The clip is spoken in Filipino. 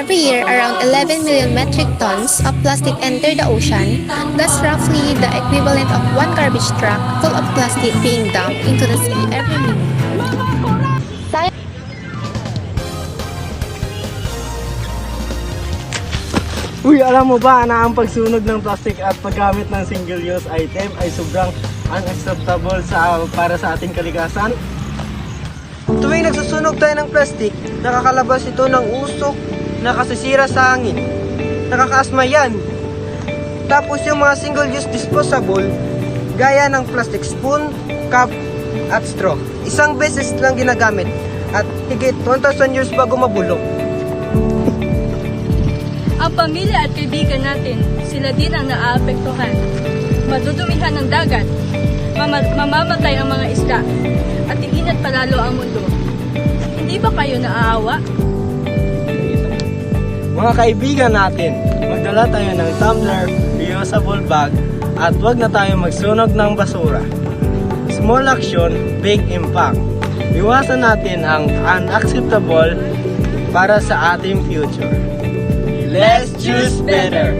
Every year, around 11 million metric tons of plastic enter the ocean. That's roughly the equivalent of one garbage truck full of plastic being dumped into the sea every minute. Uy, alam mo ba na ang pagsunog ng plastic at paggamit ng single-use item ay sobrang unacceptable para sa ating kalikasan? Tuwing nagsusunog tayo ng plastic, nakakalabas ito ng usok, nakasisira sa hangin. Nakakaasma yan. Tapos yung mga single-use disposable, gaya ng plastic spoon, cup, at straw. Isang beses lang ginagamit at higit 1,000 years bago mabulok. Ang pamilya at kaibigan natin, sila din ang naaapektuhan. Madudumihan ang dagat, mamamatay ang mga isda, at iinat palalo ang mundo. Hindi ba kayo naaawa? Mga kaibigan natin, magdala tayo ng tumbler, reusable bag, at huwag na tayo magsunog ng basura. Small action, big impact. Iwasan natin ang unacceptable para sa ating future. Let's choose better!